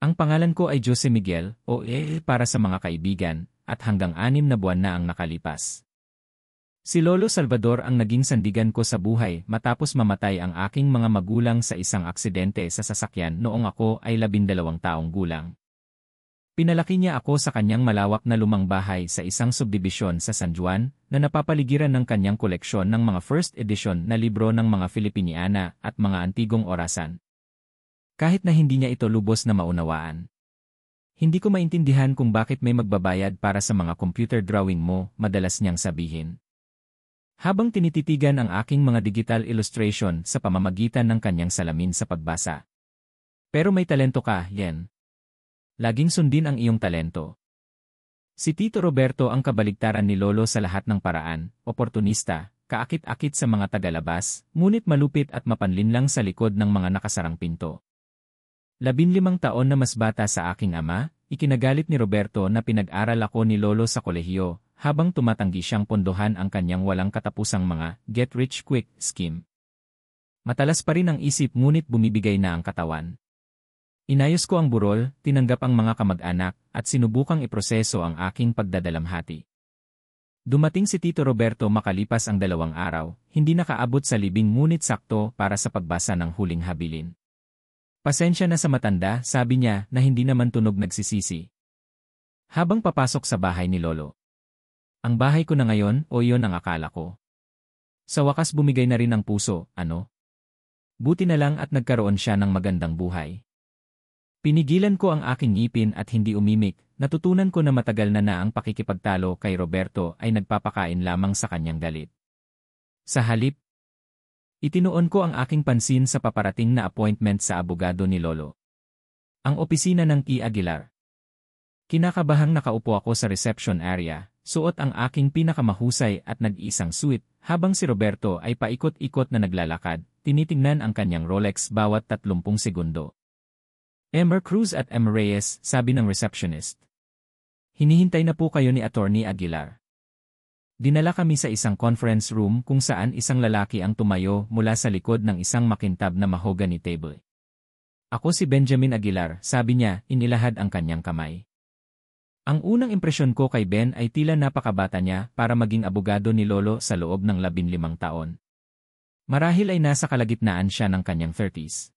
Ang pangalan ko ay Jose Miguel, o para sa mga kaibigan, at hanggang 6 na buwan na ang nakalipas. Si Lolo Salvador ang naging sandigan ko sa buhay matapos mamatay ang aking mga magulang sa isang aksidente sa sasakyan noong ako ay 12 taong gulang. Pinalaki niya ako sa kanyang malawak na lumang bahay sa isang subdibisyon sa San Juan na napapaligiran ng kanyang koleksyon ng mga first edition na libro ng mga Filipiniana at mga antigong orasan. Kahit na hindi niya ito lubos na maunawaan. Hindi ko maintindihan kung bakit may magbabayad para sa mga computer drawing mo, madalas niyang sabihin. Habang tinititigan ang aking mga digital illustration sa pamamagitan ng kanyang salamin sa pagbasa. Pero may talento ka, Yen. Laging sundin ang iyong talento. Si Tito Roberto ang kabaligtaran ni Lolo sa lahat ng paraan, oportunista, kaakit-akit sa mga tagalabas, ngunit malupit at mapanlinlang sa likod ng mga nakasarang pinto. 15 taon na mas bata sa aking ama, ikinagalit ni Roberto na pinag-aral ako ni Lolo sa kolehiyo, habang tumatanggi siyang pondohan ang kanyang walang katapusang mga get-rich-quick scheme. Matalas pa rin ang isip ngunit bumibigay na ang katawan. Inayos ko ang burol, tinanggap ang mga kamag-anak, at sinubukang iproseso ang aking pagdadalamhati. Dumating si Tito Roberto makalipas ang 2 araw, hindi nakaabot sa libing ngunit sakto para sa pagbasa ng huling habilin. Pasensya na sa matanda, sabi niya na hindi naman tunog nagsisisi. Habang papasok sa bahay ni Lolo. Ang bahay ko na ngayon o yon ang akala ko. Sa wakas bumigay na rin ang puso, ano? Buti na lang at nagkaroon siya ng magandang buhay. Pinigilan ko ang aking ngipin at hindi umimik, natutunan ko na matagal na ang pakikipagtalo kay Roberto ay nagpapakain lamang sa kanyang galit. Sa halip, itinuon ko ang aking pansin sa paparating na appointment sa abogado ni Lolo. Ang opisina ng Key Aguilar. Kinakabahang nakaupo ako sa reception area, suot ang aking pinakamahusay at nag-iisang suit, habang si Roberto ay paikot-ikot na naglalakad, tinitingnan ang kanyang Rolex bawat 30 segundo. Emer Cruz at M. Reyes, sabi ng receptionist. Hinihintay na po kayo ni Attorney Aguilar. Dinala kami sa isang conference room kung saan isang lalaki ang tumayo mula sa likod ng isang makintab na mahogany table. Ako si Benjamin Aguilar, sabi niya, inilahad ang kanyang kamay. Ang unang impresyon ko kay Ben ay tila napakabata niya para maging abogado ni Lolo sa loob ng 15 taon. Marahil ay nasa kalagitnaan siya ng kanyang 30s.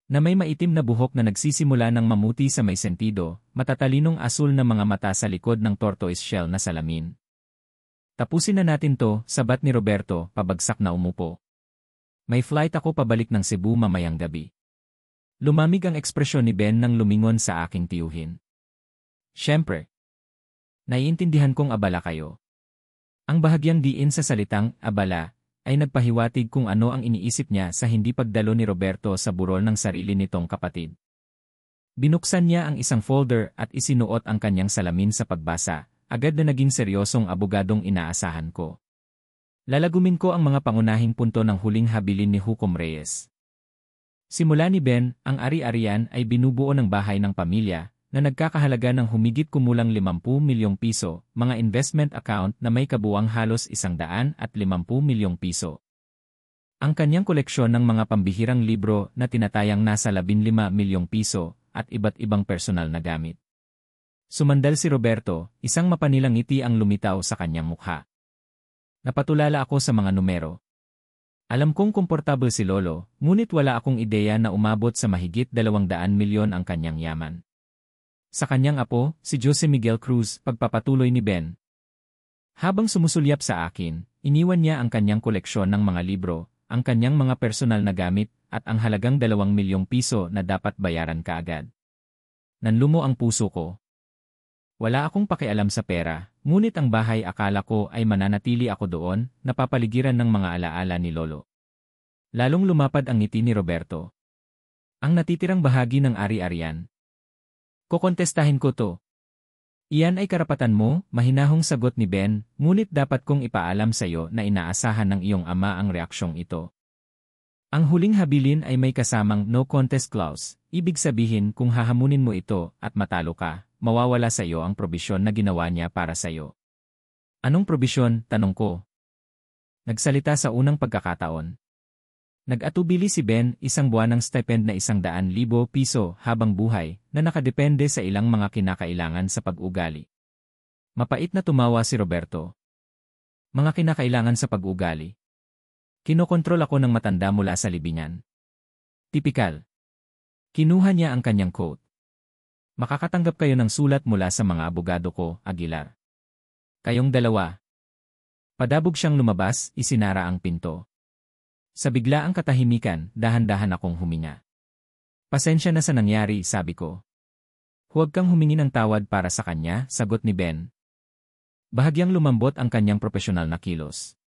Na may maitim na buhok na nagsisimula ng mamuti sa may sentido, matatalinong asul na mga mata sa likod ng tortoise shell na salamin. Tapusin na natin to, sabat ni Roberto, pabagsak na umupo. May flight ako pabalik ng Cebu mamayang gabi. Lumamig ang ekspresyon ni Ben nang lumingon sa aking tiyuhin. Siyempre. Naiintindihan kong abala kayo. Ang bahagyang diin sa salitang abala ay nagpahiwatig kung ano ang iniisip niya sa hindi pagdalo ni Roberto sa burol ng sarili nitong kapatid. Binuksan niya ang isang folder at isinuot ang kanyang salamin sa pagbasa. Agad na naging seryosong abogadong inaasahan ko. Lalagumin ko ang mga pangunahing punto ng huling habilin ni Hukom Reyes. Simula ni Ben, ang ari-arian ay binubuo ng bahay ng pamilya na nagkakahalaga ng humigit kumulang 50 milyong piso, mga investment account na may kabuwang halos 150 milyong piso. Ang kanyang koleksyon ng mga pambihirang libro na tinatayang nasa 15 milyong piso at iba't ibang personal na gamit. Sumandal si Roberto, isang mapanilang ngiti ang lumitaw sa kanyang mukha. Napatulala ako sa mga numero. Alam kong komportable si Lolo, ngunit wala akong ideya na umabot sa mahigit 200 milyon ang kanyang yaman. Sa kanyang apo, si Jose Miguel Cruz, pagpapatuloy ni Ben. Habang sumusulyap sa akin, iniwan niya ang kanyang koleksyon ng mga libro, ang kanyang mga personal na gamit, at ang halagang 2 milyong piso na dapat bayaran kaagad. Nanlumo ang puso ko. Wala akong pakialam sa pera, ngunit ang bahay akala ko ay mananatili ako doon, napapaligiran ng mga alaala ni Lolo. Lalong lumapad ang ngiti ni Roberto. Ang natitirang bahagi ng ari-arian. Kokontestahin ko to. Iyan ay karapatan mo, mahinahong sagot ni Ben, ngunit dapat kong ipaalam sa iyo na inaasahan ng iyong ama ang reaksyong ito. Ang huling habilin ay may kasamang no contest clause, ibig sabihin kung hahamunin mo ito at matalo ka, mawawala sa iyo ang probisyon na ginawa niya para sa iyo. Anong probisyon, tanong ko? Nagsalita sa unang pagkakataon. Nag-atubili si Ben, isang buwanang stipend na 100,000 piso habang buhay na nakadepende sa ilang mga kinakailangan sa pag-ugali. Mapait na tumawa si Roberto. Mga kinakailangan sa pag-ugali. Kinokontrol ako ng matanda mula sa libingan. Tipikal. Kinuha niya ang kanyang quote. Makakatanggap kayo ng sulat mula sa mga abogado ko, Aguilar. Kayong dalawa. Padabog siyang lumabas, isinara ang pinto. Sa biglaang katahimikan, dahan-dahan akong huminga. Pasensya na sa nangyari, sabi ko. Huwag kang humingi ng tawad para sa kanya, sagot ni Ben. Bahagyang lumambot ang kanyang profesional na kilos.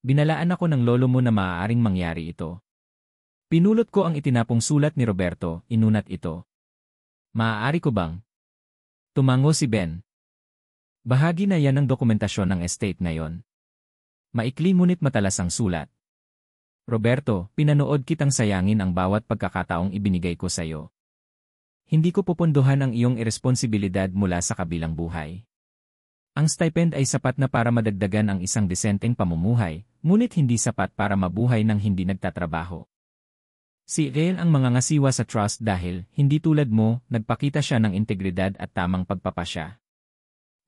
Binalaan ako ng lolo mo na maaaring mangyari ito. Pinulot ko ang itinapong sulat ni Roberto, inunat ito. Maaari ko bang? Tumango si Ben. Bahagi na yan ng dokumentasyon ng estate ngayon. Maikli ngunit matalas ang sulat. Roberto, pinanood kitang sayangin ang bawat pagkakataong ibinigay ko sa iyo. Hindi ko pupunduhan ang iyong iresponsibilidad mula sa kabilang buhay. Ang stipend ay sapat na para madagdagan ang isang desenteng pamumuhay, ngunit hindi sapat para mabuhay ng hindi nagtatrabaho. Si Gail ang mangangasiwa sa trust dahil, hindi tulad mo, nagpakita siya ng integridad at tamang pagpapasya.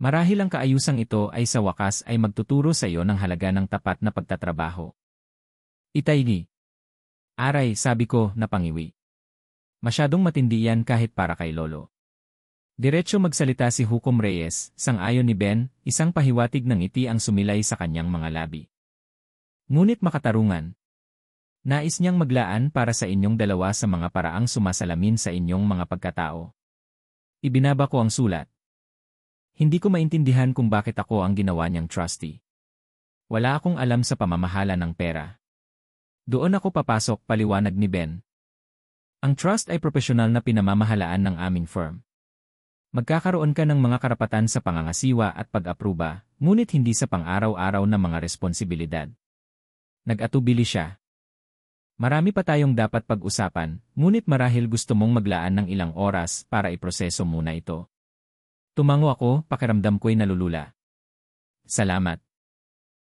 Marahil ang kaayusang ito ay sa wakas ay magtuturo sa iyo ng halaga ng tapat na pagtatrabaho. Itaygi. Aray, sabi ko, napangiwi. Masyadong matindi yan kahit para kay Lolo. Diretso magsalita si Hukom Reyes, sang-ayon ni Ben, isang pahiwatig ng ngiti ang sumilay sa kanyang mga labi. Ngunit makatarungan. Nais niyang maglaan para sa inyong dalawa sa mga paraang sumasalamin sa inyong mga pagkatao. Ibinaba ko ang sulat. Hindi ko maintindihan kung bakit ako ang ginawa niyang trustee. Wala akong alam sa pamamahala ng pera. Doon ako papasok, paliwanag ni Ben. Ang trust ay profesional na pinamamahalaan ng aming firm. Magkakaroon ka ng mga karapatan sa pangangasiwa at pag-apruba, ngunit hindi sa pang-araw-araw na mga responsibilidad. Nag-atubili siya. Marami pa tayong dapat pag-usapan, ngunit marahil gusto mong maglaan ng ilang oras para iproseso muna ito. Tumango ako, pakiramdam ko'y nalulula. Salamat.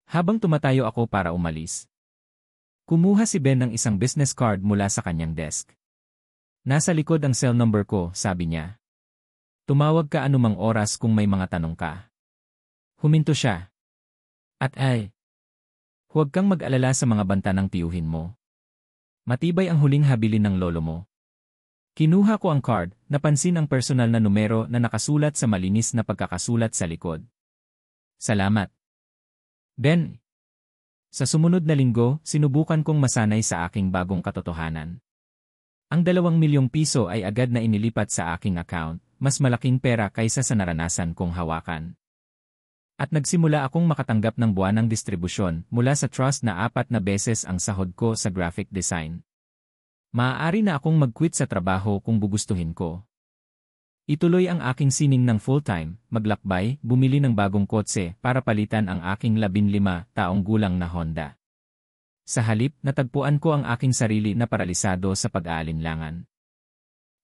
Habang tumatayo ako para umalis. Kumuha si Ben ng isang business card mula sa kanyang desk. Nasa likod ang cell number ko, sabi niya. Tumawag ka anumang oras kung may mga tanong ka. Huminto siya. At huwag kang mag-alala sa mga banta ng tiyuhin mo. Matibay ang huling habilin ng lolo mo. Kinuha ko ang card, napansin ang personal na numero na nakasulat sa malinis na pagkakasulat sa likod. Salamat. Ben. Sa sumunod na linggo, sinubukan kong masanay sa aking bagong katotohanan. Ang 2 milyong piso ay agad na inilipat sa aking account, mas malaking pera kaysa sa naranasan kong hawakan. At nagsimula akong makatanggap ng buwanang distribusyon mula sa trust na 4 na beses ang sahod ko sa graphic design. Maaari na akong mag-quit sa trabaho kung gugustuhin ko. Ituloy ang aking sining ng full-time, maglakbay, bumili ng bagong kotse para palitan ang aking 15 taong gulang na Honda. Sa halip, natagpuan ko ang aking sarili na paralisado sa pag-aalinlangan.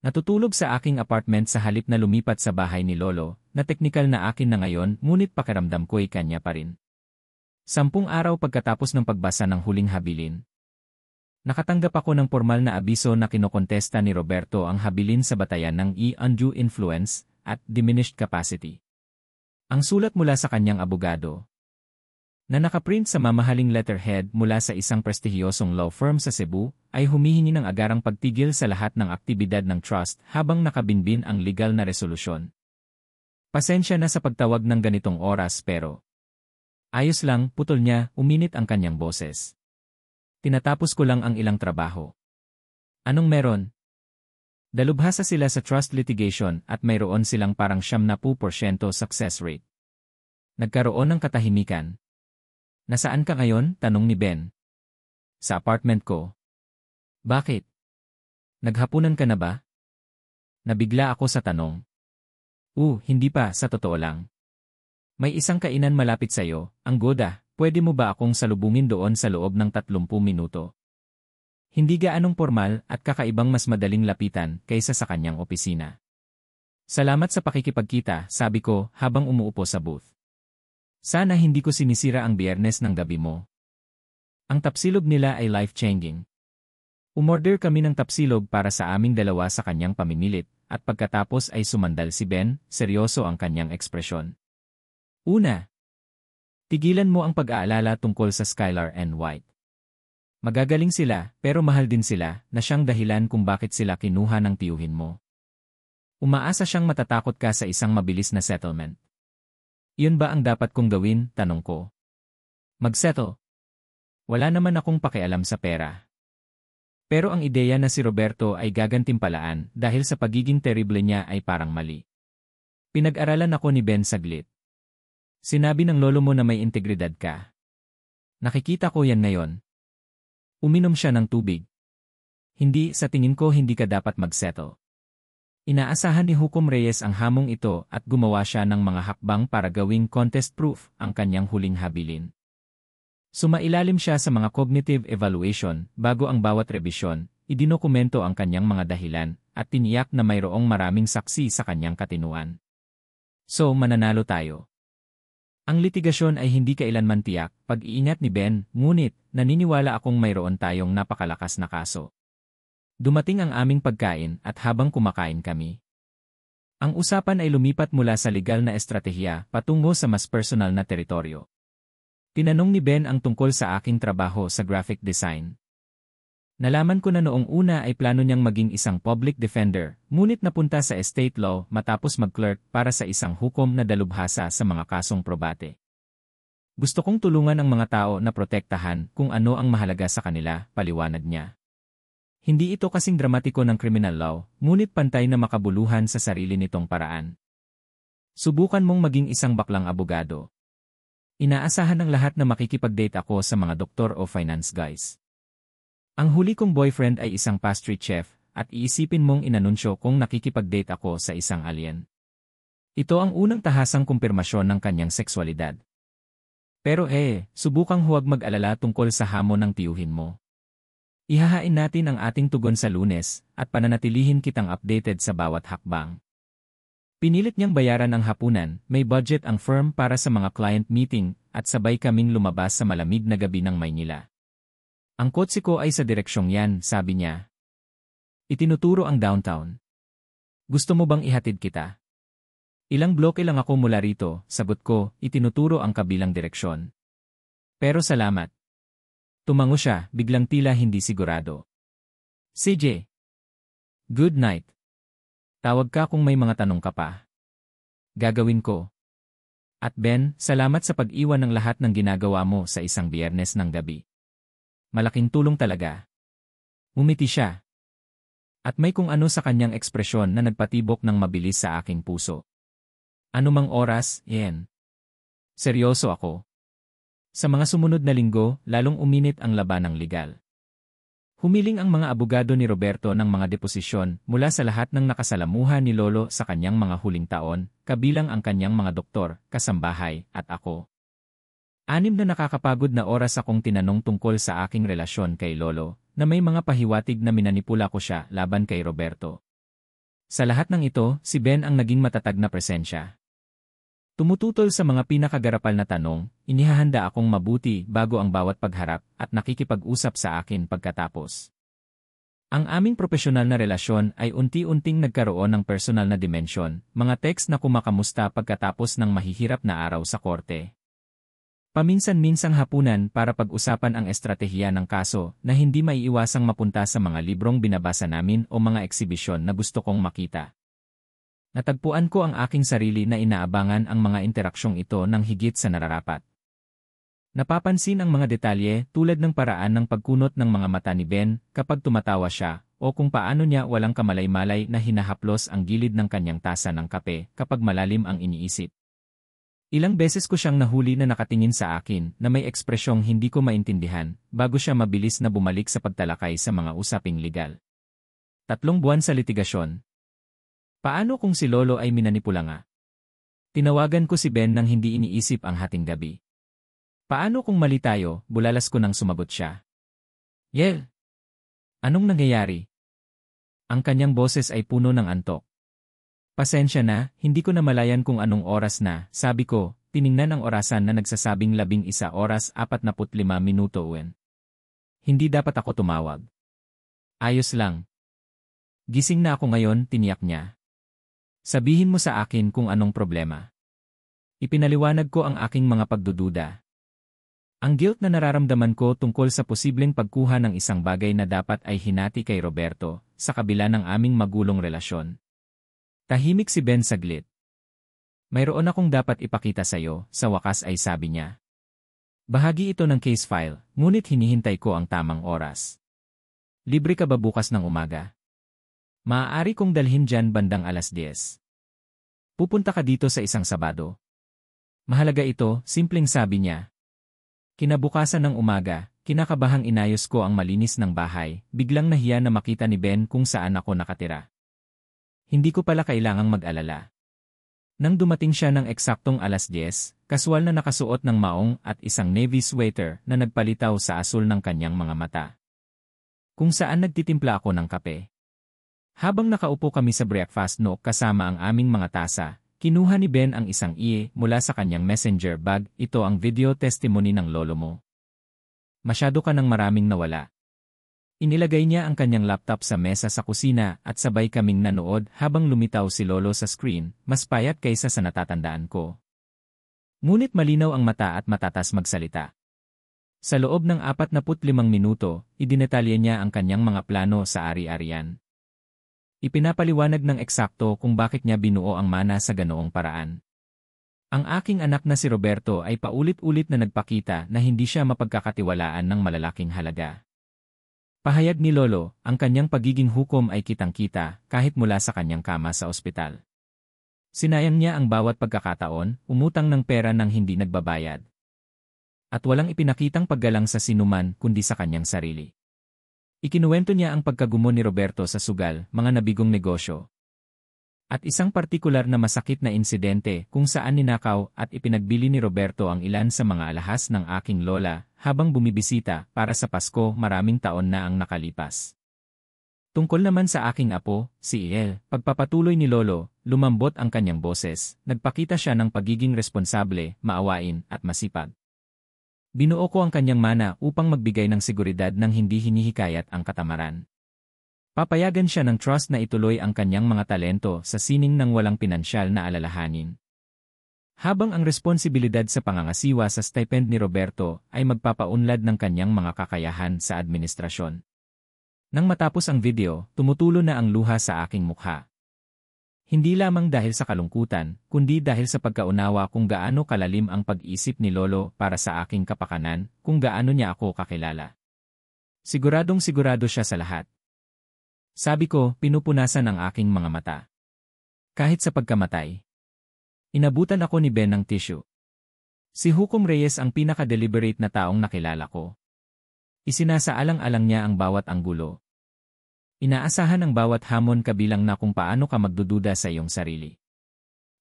Natutulog sa aking apartment sa halip na lumipat sa bahay ni Lolo, na teknikal na akin na ngayon ngunit pakiramdam ko'y kanya pa rin. 10 araw pagkatapos ng pagbasa ng huling habilin. Nakatanggap ako ng formal na abiso na kinokontesta ni Roberto ang habilin sa batayan ng undue influence at diminished capacity. Ang sulat mula sa kanyang abogado, na nakaprint sa mamahaling letterhead mula sa isang prestihiyosong law firm sa Cebu, ay humihingi ng agarang pagtigil sa lahat ng aktibidad ng trust habang nakabinbin ang legal na resolusyon. Pasensya na sa pagtawag ng ganitong oras pero ayos lang, putol niya, uminit ang kanyang boses. Tinatapos ko lang ang ilang trabaho. Anong meron? Dalubhasa sila sa trust litigation at mayroon silang parang 70% success rate. Nagkaroon ng katahimikan. Nasaan ka ngayon? Tanong ni Ben. Sa apartment ko. Bakit? Naghapunan ka na ba? Nabigla ako sa tanong. Hindi pa, sa totoo lang. May isang kainan malapit sa'yo, ang Goda, pwede mo ba akong salubungin doon sa loob ng 30 minuto? Hindi gaanong formal at kakaibang mas madaling lapitan kaysa sa kanyang opisina. Salamat sa pakikipagkita, sabi ko habang umuupo sa booth. Sana hindi ko sinisira ang Biyernes ng gabi mo. Ang tapsilog nila ay life-changing. Umorder kami ng tapsilog para sa aming dalawa sa kanyang pamimilit, at pagkatapos ay sumandal si Ben, seryoso ang kanyang ekspresyon. Una, tigilan mo ang pag-aalala tungkol sa Skylar and White. Magagaling sila, pero mahal din sila, na siyang dahilan kung bakit sila kinuha ng tiyuhin mo. Umaasa siyang matatakot ka sa isang mabilis na settlement. Iyon ba ang dapat kong gawin, tanong ko. Mag-settle. Wala naman akong pakialam sa pera. Pero ang ideya na si Roberto ay gagantimpalaan dahil sa pagiging terrible niya ay parang mali. Pinag-aralan ako ni Ben saglit. Sinabi ng lolo mo na may integridad ka. Nakikita ko yan ngayon. Uminom siya ng tubig. Hindi, sa tingin ko hindi ka dapat mag-settle. Inaasahan ni Hukom Reyes ang hamong ito at gumawa siya ng mga hakbang para gawing contest-proof ang kanyang huling habilin. Sumailalim siya sa mga cognitive evaluation bago ang bawat rebisyon, idinokumento ang kanyang mga dahilan, at tiniyak na mayroong maraming saksi sa kanyang katinuan. So, mananalo tayo. Ang litigasyon ay hindi kailanman tiyak, pag-iingat ni Ben, ngunit naniniwala akong mayroon tayong napakalakas na kaso. Dumating ang aming pagkain at habang kumakain kami, ang usapan ay lumipat mula sa legal na estratehiya patungo sa mas personal na teritoryo. Tinanong ni Ben ang tungkol sa aking trabaho sa graphic design. Nalaman ko na noong una ay plano niyang maging isang public defender, ngunit napunta sa estate law matapos mag-clerk para sa isang hukom na dalubhasa sa mga kasong probate. Gusto kong tulungan ang mga tao na protektahan kung ano ang mahalaga sa kanila, paliwanag niya. Hindi ito kasing dramatiko ng criminal law, ngunit pantay na makabuluhan sa sarili nitong paraan. Subukan mong maging isang baklang abogado. Inaasahan ng lahat na makikipag-date ako sa mga doktor o finance guys. Ang huli kong boyfriend ay isang pastry chef, at iisipin mong inanunsyo kung nakikipag-date ako sa isang alien. Ito ang unang tahasang kumpirmasyon ng kanyang sekswalidad. Pero subukang huwag mag-alala tungkol sa hamon ng tiyuhin mo. Ihahain natin ang ating tugon sa Lunes, at pananatilihin kitang updated sa bawat hakbang. Pinilit niyang bayaran ang hapunan, may budget ang firm para sa mga client meeting, at sabay kaming lumabas sa malamig na gabi ng Maynila. Ang kotse ko ay sa direksyong yan, sabi niya. Itinuturo ang downtown. Gusto mo bang ihatid kita? Ilang bloke lang ako mula rito, sagot ko, itinuturo ang kabilang direksyon. Pero salamat. Tumango siya, biglang tila hindi sigurado. CJ. Good night. Tawag ka kung may mga tanong ka pa. Gagawin ko. At Ben, salamat sa pag-iwan ng lahat ng ginagawa mo sa isang Biyernes ng gabi. Malaking tulong talaga. Umiti siya. At may kung ano sa kanyang ekspresyon na nagpatibok ng mabilis sa aking puso. Anumang oras, yan. Seryoso ako. Sa mga sumunod na linggo, lalong uminit ang labanang legal. Humiling ang mga abogado ni Roberto ng mga deposisyon mula sa lahat ng nakasalamuha ni Lolo sa kanyang mga huling taon, kabilang ang kanyang mga doktor, kasambahay, at ako. 6 na nakakapagod na oras akong tinanong tungkol sa aking relasyon kay Lolo, na may mga pahiwatig na minanipula ko siya laban kay Roberto. Sa lahat ng ito, si Ben ang naging matatag na presensya. Tumututol sa mga pinakagarapal na tanong, inihahanda akong mabuti bago ang bawat pagharap at nakikipag-usap sa akin pagkatapos. Ang aming profesional na relasyon ay unti-unting nagkaroon ng personal na dimensyon, mga text na kumakamusta pagkatapos ng mahihirap na araw sa korte. Paminsan-minsang hapunan para pag-usapan ang estratehiya ng kaso na hindi maiiwasang mapunta sa mga librong binabasa namin o mga eksibisyon na gusto kong makita. Natagpuan ko ang aking sarili na inaabangan ang mga interaksyong ito ng higit sa nararapat. Napapansin ang mga detalye tulad ng paraan ng pagkunot ng mga mata ni Ben kapag tumatawa siya o kung paano niya walang kamalay-malay na hinahaplos ang gilid ng kanyang tasa ng kape kapag malalim ang iniisip. Ilang beses ko siyang nahuli na nakatingin sa akin na may ekspresyong hindi ko maintindihan bago siya mabilis na bumalik sa pagtalakay sa mga usaping legal. 3 buwan sa litigasyon. Paano kung si Lolo ay minanipula nga? Tinawagan ko si Ben nang hindi iniisip ang hating gabi. Paano kung mali tayo, bulalas ko nang sumagot siya. Yel! Anong nangyayari? Ang kanyang boses ay puno ng antok. Pasensya na, hindi ko namalayan kung anong oras na, sabi ko, tiningnan ang orasan na nagsasabing 11 oras 45 minuto uwen. Hindi dapat ako tumawag. Ayos lang. Gising na ako ngayon, tiniyak niya. Sabihin mo sa akin kung anong problema. Ipinaliwanag ko ang aking mga pagdududa. Ang guilt na nararamdaman ko tungkol sa posibleng pagkuha ng isang bagay na dapat ay hinati kay Roberto, sa kabila ng aming magulong relasyon. Tahimik si Ben saglit. Mayroon akong dapat ipakita sa'yo, sa wakas ay sabi niya. Bahagi ito ng case file, ngunit hinihintay ko ang tamang oras. Libre ka ba bukas ng umaga? Maaari kong dalhin dyan bandang 10:00. Pupunta ka dito sa isang Sabado. Mahalaga ito, simpleng sabi niya. Kinabukasan ng umaga, kinakabahang inayos ko ang malinis ng bahay, biglang nahiya na makita ni Ben kung saan ako nakatira. Hindi ko pala kailangang mag-alala. Nang dumating siya ng eksaktong 10:00, kaswal na nakasuot ng maong at isang navy sweater na nagpalitaw sa asul ng kanyang mga mata. Kung saan nagtitimpla ako ng kape. Habang nakaupo kami sa breakfast nook kasama ang aming mga tasa, kinuha ni Ben ang isang mula sa kanyang messenger bag. Ito ang video testimony ng lolo mo. Masyado ka ng maraming nawala. Inilagay niya ang kanyang laptop sa mesa sa kusina at sabay kaming nanood habang lumitaw si lolo sa screen, mas payat kaysa sa natatandaan ko. Ngunit malinaw ang mata at matatas magsalita. Sa loob ng 45 minuto, idinetalye niya ang kanyang mga plano sa ari-arian. Ipinapaliwanag ng eksakto kung bakit niya binuo ang mana sa ganoong paraan. Ang aking anak na si Roberto ay paulit-ulit na nagpakita na hindi siya mapagkakatiwalaan ng malalaking halaga. Pahayag ni Lolo, ang kanyang pagiging hukom ay kitang-kita kahit mula sa kanyang kama sa ospital. Sinayang niya ang bawat pagkakataon, umutang ng pera nang hindi nagbabayad. At walang ipinakitang paggalang sa sinuman kundi sa kanyang sarili. Ikinuwento niya ang pagkagumo ni Roberto sa sugal, mga nabigong negosyo. At isang partikular na masakit na insidente kung saan ninakaw at ipinagbili ni Roberto ang ilan sa mga alahas ng aking lola habang bumibisita para sa Pasko. Maraming taon na ang nakalipas. Tungkol naman sa aking apo, si El, pagpapatuloy ni Lolo, lumambot ang kanyang boses, nagpakita siya ng pagiging responsable, maawain at masipag. Binuo ko ang kanyang mana upang magbigay ng seguridad nang hindi hinihikayat ang katamaran. Papayagan siya ng trust na ituloy ang kanyang mga talento sa sining ng walang pinansyal na alalahanin. Habang ang responsibilidad sa pangangasiwa sa stipend ni Roberto ay magpapaunlad ng kanyang mga kakayahan sa administrasyon. Nang matapos ang video, tumutulo na ang luha sa aking mukha. Hindi lamang dahil sa kalungkutan, kundi dahil sa pagkaunawa kung gaano kalalim ang pag-isip ni Lolo para sa aking kapakanan, kung gaano niya ako kakilala. Siguradong sigurado siya sa lahat. Sabi ko, pinupunasan ang aking mga mata. Kahit sa pagkamatay. Inabutan ako ni Ben ng tissue. Si Hukom Reyes ang pinaka-deliberate na taong nakilala ko. Isinasaalang-alang niya ang bawat anggulo. Inaasahan ang bawat hamon kabilang na kung paano ka magdududa sa iyong sarili.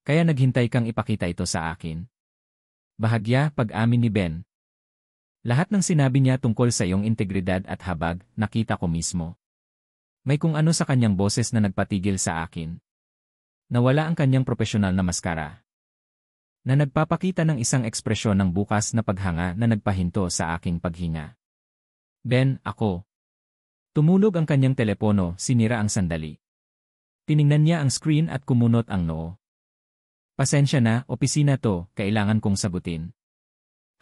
Kaya naghintay kang ipakita ito sa akin. Bahagya, pag-amin ni Ben. Lahat ng sinabi niya tungkol sa iyong integridad at habag, nakita ko mismo. May kung ano sa kanyang boses na nagpatigil sa akin. Nawala ang kanyang propesyonal na maskara. Na nagpapakita ng isang ekspresyon ng bukas na paghanga na nagpahinto sa aking paghinga. Ben, ako. Tumulog ang kanyang telepono, sinira ang sandali. Tiningnan niya ang screen at kumunot ang noo. Pasensya na, opisina to, kailangan kong sagutin.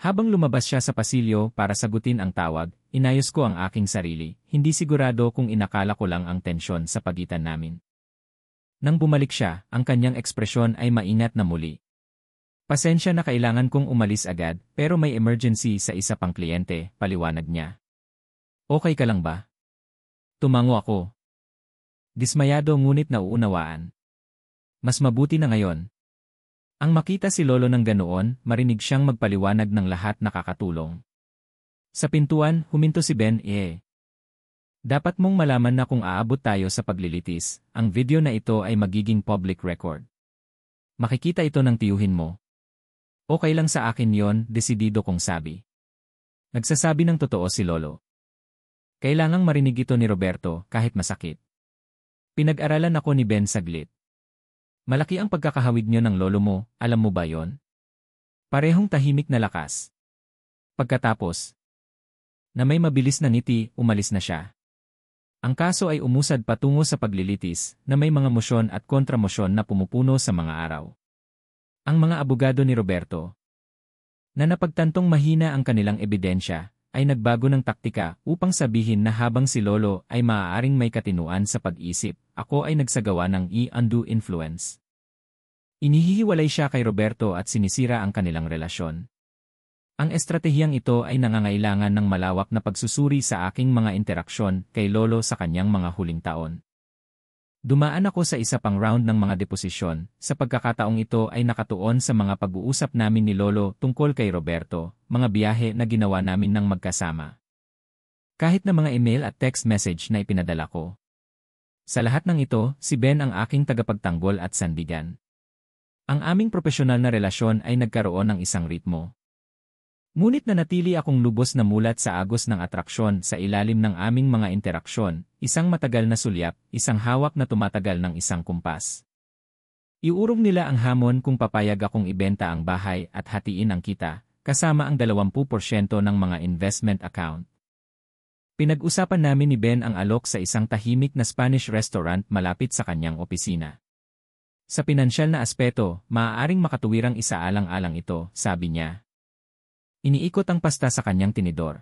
Habang lumabas siya sa pasilyo para sagutin ang tawag, inayos ko ang aking sarili, hindi sigurado kung inakala ko lang ang tensyon sa pagitan namin. Nang bumalik siya, ang kanyang ekspresyon ay maingat na muli. Pasensya na kailangan kong umalis agad, pero may emergency sa isa pang kliyente, paliwanag niya. Okay ka lang ba? Tumango ako. Dismayado ngunit nauunawaan. Mas mabuti na ngayon. Ang makita si Lolo ng ganoon, marinig siyang magpaliwanag ng lahat nakakatulong. Sa pintuan, huminto si Ben. Dapat mong malaman na kung aabot tayo sa paglilitis, ang video na ito ay magiging public record. Makikita ito ng tiyuhin mo. Okay lang sa akin yon, desidido kong sabi. Nagsasabi ng totoo si Lolo. Kailangang marinig ito ni Roberto kahit masakit. Pinag-aralan ako ni Ben saglit. Malaki ang pagkakahawig niyo ng lolo mo, alam mo ba yon? Parehong tahimik na lakas. Pagkatapos, na may mabilis na ngiti, umalis na siya. Ang kaso ay umusad patungo sa paglilitis na may mga mosyon at kontramosyon na pumupuno sa mga araw. Ang mga abogado ni Roberto, na napagtantong mahina ang kanilang ebidensya, ay nagbago ng taktika upang sabihin na habang si Lolo ay maaaring may katinuan sa pag-isip, ako ay nagsagawa ng undue influence. Inihihiwalay siya kay Roberto at sinisira ang kanilang relasyon. Ang estratehiyang ito ay nangangailangan ng malawak na pagsusuri sa aking mga interaksyon kay Lolo sa kanyang mga huling taon. Dumaan ako sa isa pang round ng mga deposisyon, sa pagkakataong ito ay nakatuon sa mga pag-uusap namin ni Lolo tungkol kay Roberto, mga biyahe na ginawa namin ng magkasama. Kahit na mga email at text message na ipinadala ko. Sa lahat ng ito, si Ben ang aking tagapagtanggol at sandigan. Ang aming propesyonal na relasyon ay nagkaroon ng isang ritmo. Ngunit nanatili akong lubos na mulat sa agos ng atraksyon sa ilalim ng aming mga interaksyon, isang matagal na sulyap, isang hawak na tumatagal ng isang kumpas. Iurong nila ang hamon kung papayag akong ibenta ang bahay at hatiin ang kita, kasama ang 20% ng mga investment account. Pinag-usapan namin ni Ben ang alok sa isang tahimik na Spanish restaurant malapit sa kanyang opisina. Sa pinansyal na aspeto, maaaring makatuwirang isaalang-alang ito, sabi niya. Iniikot ang pasta sa kanyang tinidor.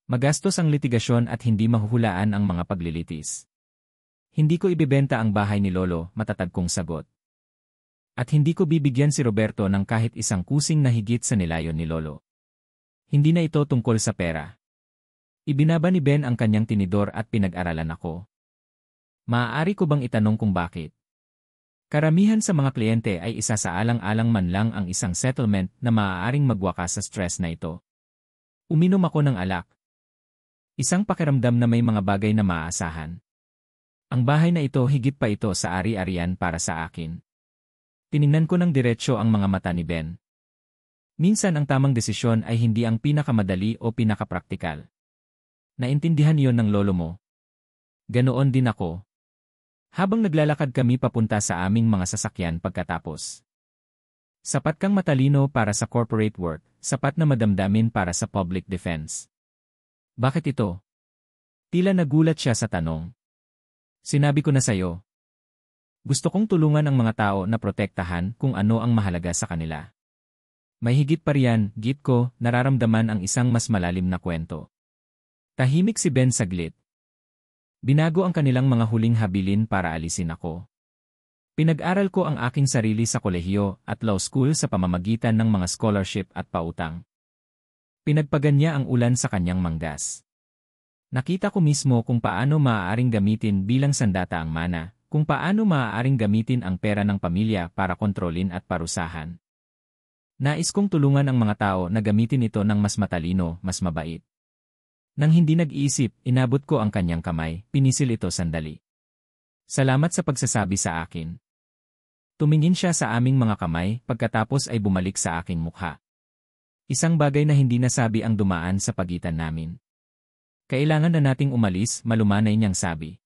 Magastos ang litigasyon at hindi mahuhulaan ang mga paglilitis. Hindi ko ibebenta ang bahay ni Lolo, matatag kong sagot. At hindi ko bibigyan si Roberto ng kahit isang kusing na higit sa nilayon ni Lolo. Hindi na ito tungkol sa pera. Ibinaba ni Ben ang kanyang tinidor at pinag-aralan ako. Maaari ko bang itanong kung bakit? Karamihan sa mga kliyente ay isa sa alang-alang man lang ang isang settlement na maaaring magwakas sa stress na ito. Uminom ako ng alak. Isang pakiramdam na may mga bagay na maaasahan. Ang bahay na ito higit pa ito sa ari-arian para sa akin. Tiningnan ko ng diretsyo ang mga mata ni Ben. Minsan ang tamang desisyon ay hindi ang pinakamadali o pinakapraktikal. Naintindihan iyon ng lolo mo. Ganoon din ako. Habang naglalakad kami papunta sa aming mga sasakyan pagkatapos. Sapat kang matalino para sa corporate work, sapat na madamdamin para sa public defense. Bakit ito? Tila nagulat siya sa tanong. Sinabi ko na sayo. Gusto kong tulungan ang mga tao na protektahan kung ano ang mahalaga sa kanila. May higit pa riyan, git ko, nararamdaman ang isang mas malalim na kwento. Tahimik si Ben saglit. Binago ang kanilang mga huling habilin para alisin ako. Pinag-aral ko ang aking sarili sa kolehiyo at law school sa pamamagitan ng mga scholarship at pautang. Pinagpaganya ang ulan sa kanyang manggas. Nakita ko mismo kung paano maaaring gamitin bilang sandata ang mana, kung paano maaaring gamitin ang pera ng pamilya para kontrolin at parusahan. Nais kong tulungan ang mga tao na gamitin ito ng mas matalino, mas mabait. Nang hindi nag-iisip, inabot ko ang kanyang kamay, pinisil ito sandali. Salamat sa pagsasabi sa akin. Tumingin siya sa aming mga kamay, pagkatapos ay bumalik sa aking mukha. Isang bagay na hindi nasabi ang dumaan sa pagitan namin. Kailangan na nating umalis, malumanay niyang sabi.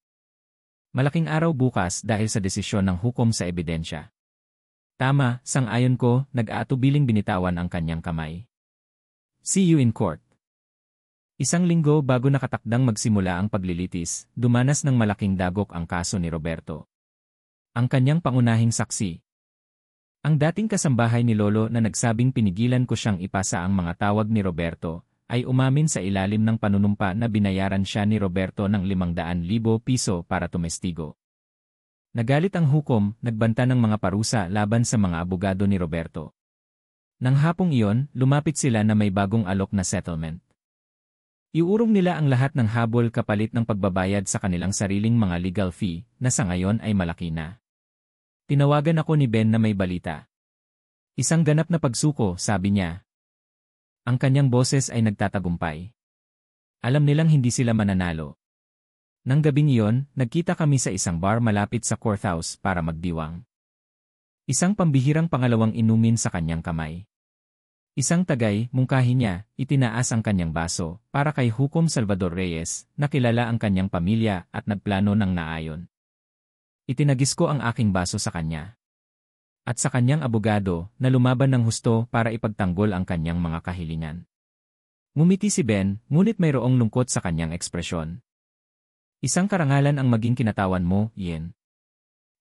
Malaking araw bukas dahil sa desisyon ng hukom sa ebidensya. Tama, sang-ayon ko, nag-aatubiling binitawan ang kanyang kamay. See you in court. Isang linggo bago nakatakdang magsimula ang paglilitis, dumanas ng malaking dagok ang kaso ni Roberto. Ang kanyang pangunahing saksi. Ang dating kasambahay ni Lolo na nagsabing pinigilan ko siyang ipasa ang mga tawag ni Roberto, ay umamin sa ilalim ng panunumpa na binayaran siya ni Roberto ng 500,000 piso para tumestigo. Nagalit ang hukom, nagbanta ng mga parusa laban sa mga abogado ni Roberto. Nang hapong iyon, lumapit sila na may bagong alok na settlement. Iurong nila ang lahat ng habol kapalit ng pagbabayad sa kanilang sariling mga legal fee, na sa ngayon ay malaki na. Tinawagan ako ni Ben na may balita. Isang ganap na pagsuko, sabi niya. Ang kanyang boses ay nagtatagumpay. Alam nilang hindi sila mananalo. Nang gabing iyon, nagkita kami sa isang bar malapit sa courthouse para magdiwang. Isang pambihirang pangalawang inumin sa kanyang kamay. Isang tagay, mungkahi niya, itinaas ang kanyang baso, para kay Hukom Salvador Reyes, na kilala ang kanyang pamilya at nagplano ng naayon. Itinagis ko ang aking baso sa kanya. At sa kanyang abogado, na lumaban ng husto para ipagtanggol ang kanyang mga kahilingan. Ngumiti si Ben, ngunit mayroong lungkot sa kanyang ekspresyon. Isang karangalan ang maging kinatawan mo, Yen.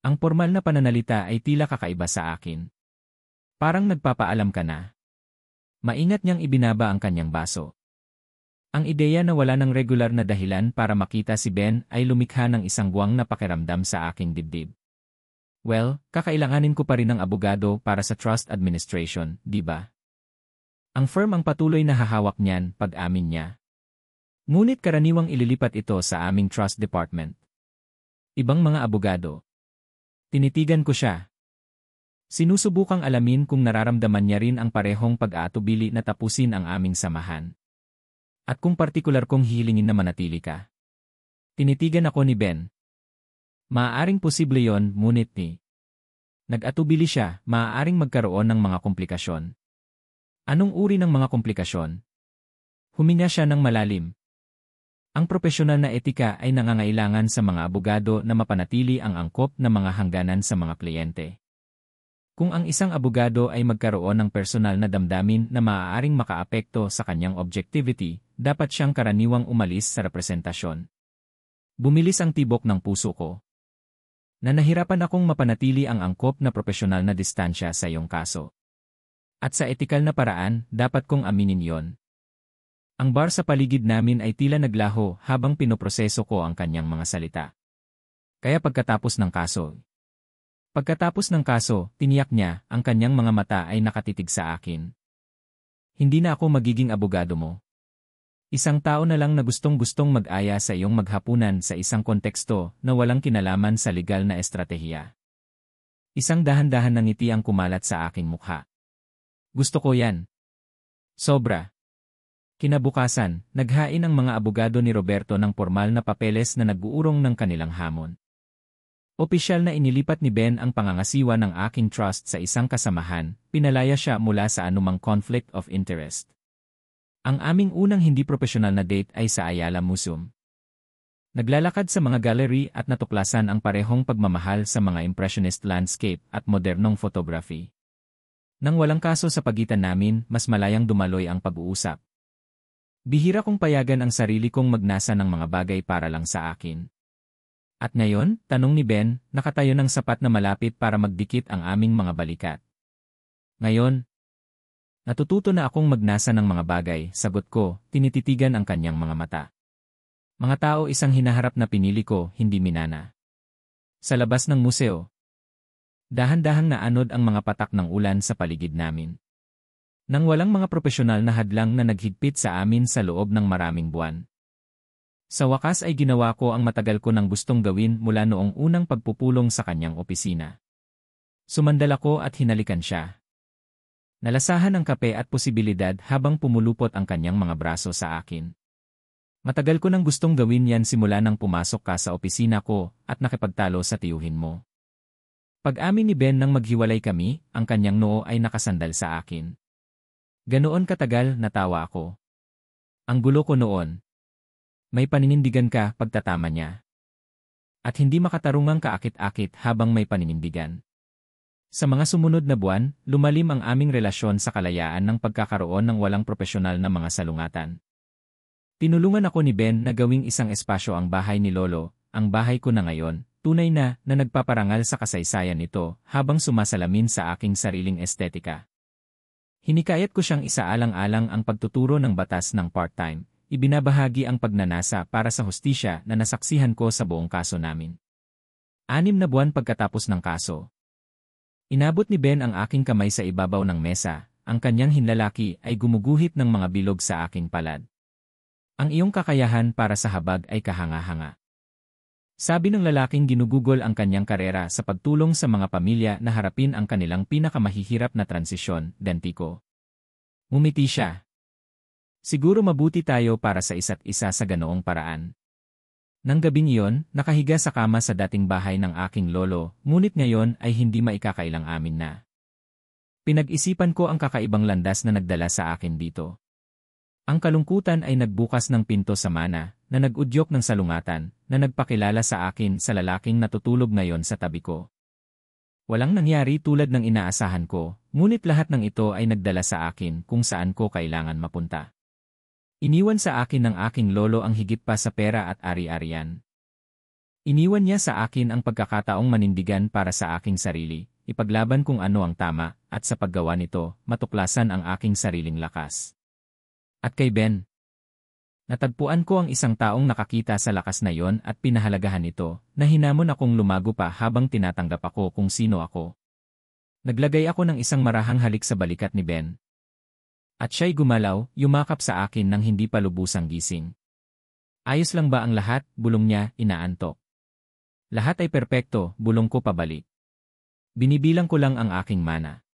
Ang formal na pananalita ay tila kakaiba sa akin. Parang nagpapaalam ka na. Maingat niyang ibinaba ang kanyang baso. Ang ideya na wala ng regular na dahilan para makita si Ben ay lumikha ng isang buwang na pakiramdam sa aking dibdib. Well, kakailanganin ko pa rin ng abogado para sa trust administration, di ba? Ang firm ang patuloy na hahawak niyan pag-amin niya. Ngunit karaniwang ililipat ito sa aming trust department. Ibang mga abogado. Tinitigan ko siya. Sinusubukang alamin kung nararamdaman niya rin ang parehong pag-aatubili na tapusin ang aming samahan. At kung partikular kong hihilingin na manatili ka. Tinitigan ako ni Ben. Maaaring posible yon, ngunit ni. Nag-atubili siya, maaaring magkaroon ng mga komplikasyon. Anong uri ng mga komplikasyon? Huminga siya ng malalim. Ang propesyonal na etika ay nangangailangan sa mga abogado na mapanatili ang angkop na mga hangganan sa mga kliyente. Kung ang isang abogado ay magkaroon ng personal na damdamin na maaaring makaapekto sa kanyang objectivity, dapat siyang karaniwang umalis sa representasyon. Bumilis ang tibok ng puso ko. Na nahirapan akong mapanatili ang angkop na propesyonal na distansya sa iyong kaso. At sa etikal na paraan, dapat kong aminin yon. Ang bar sa paligid namin ay tila naglaho habang pinoproseso ko ang kanyang mga salita. Kaya pagkatapos ng kaso, tiniyak niya, ang kanyang mga mata ay nakatitig sa akin. Hindi na ako magiging abogado mo. Isang tao na lang na gustong-gustong mag-aya sa iyong maghapunan sa isang konteksto na walang kinalaman sa legal na estratehiya. Isang dahan-dahan na ngiti ang kumalat sa aking mukha. Gusto ko yan. Sobra. Kinabukasan, naghain ang mga abogado ni Roberto ng formal na papeles na nag-uurong ng kanilang hamon. Opisyal na inilipat ni Ben ang pangangasiwa ng aking trust sa isang kasamahan, pinalaya siya mula sa anumang conflict of interest. Ang aming unang hindi profesional na date ay sa Ayala Museum. Naglalakad sa mga gallery at natuklasan ang parehong pagmamahal sa mga impressionist landscape at modernong photography. Nang walang kaso sa pagitan namin, mas malayang dumaloy ang pag-uusap. Bihira kong payagan ang sarili kong magnasa ng mga bagay para lang sa akin. At ngayon, tanong ni Ben, nakatayo ng sapat na malapit para magdikit ang aming mga balikat. Ngayon, natututo na akong magnasa ng mga bagay, sagot ko, tinititigan ang kanyang mga mata. Mga tao isang hinaharap na pinili ko, hindi minana. Sa labas ng museo, dahan-dahang naanod ang mga patak ng ulan sa paligid namin. Nang walang mga propesyonal na hadlang na naghigpit sa amin sa loob ng maraming buwan. Sa wakas ay ginawa ko ang matagal ko nang gustong gawin mula noong unang pagpupulong sa kanyang opisina. Sumandal ako at hinalikan siya. Nalasahan ang kape at posibilidad habang pumulupot ang kanyang mga braso sa akin. Matagal ko nang gustong gawin yan simula nang pumasok ka sa opisina ko at nakipagtalo sa tiyuhin mo. Pag-amin ni Ben nang maghiwalay kami, ang kanyang noo ay nakasandal sa akin. Ganoon katagal, natawa ako. Ang gulo ko noon. May paninindigan ka pagtatama niya. At hindi makatarungang kaakit-akit habang may paninindigan. Sa mga sumunod na buwan, lumalim ang aming relasyon sa kalayaan ng pagkakaroon ng walang propesyonal na mga salungatan. Tinulungan ako ni Ben na gawing isang espasyo ang bahay ni Lolo, ang bahay ko na ngayon, tunay na nagpaparangal sa kasaysayan nito habang sumasalamin sa aking sariling estetika. Hinikayat ko siyang isaalang-alang ang pagtuturo ng batas ng part-time. Ibinabahagi ang pagnanasa para sa hustisya na nasaksihan ko sa buong kaso namin. 6 na buwan pagkatapos ng kaso. Inabot ni Ben ang aking kamay sa ibabaw ng mesa, ang kanyang hinlalaki ay gumuguhit ng mga bilog sa aking palad. Ang iyong kakayahan para sa habag ay kahanga-hanga. Sabi ng lalaking ginugugol ang kanyang karera sa pagtulong sa mga pamilya na harapin ang kanilang pinakamahihirap na transisyon, Dentiko. Ngumiti siya. Siguro mabuti tayo para sa isa't isa sa ganoong paraan. Nang gabing iyon, nakahiga sa kama sa dating bahay ng aking lolo, ngunit ngayon ay hindi maikakailang amin na. Pinag-isipan ko ang kakaibang landas na nagdala sa akin dito. Ang kalungkutan ay nagbukas ng pinto sa mana, na nag-udyok ng salungatan, na nagpakilala sa akin sa lalaking natutulog ngayon sa tabi ko. Walang nangyari tulad ng inaasahan ko, ngunit lahat ng ito ay nagdala sa akin kung saan ko kailangan mapunta. Iniwan sa akin ng aking lolo ang higit pa sa pera at ari-arian. Iniwan niya sa akin ang pagkakataong manindigan para sa aking sarili, ipaglaban kung ano ang tama, at sa paggawa nito, matuklasan ang aking sariling lakas. At kay Ben, natagpuan ko ang isang taong nakakita sa lakas na yon at pinahalagahan ito, na hinamon akong lumago pa habang tinatanggap ako kung sino ako. Naglagay ako ng isang marahang halik sa balikat ni Ben. At siya'y gumalaw, yumakap sa akin nang hindi pa lubusang gising. Ayos lang ba ang lahat? Bulong niya, inaantok. Lahat ay perpekto, bulong ko pabalik. Binibilang ko lang ang aking mana.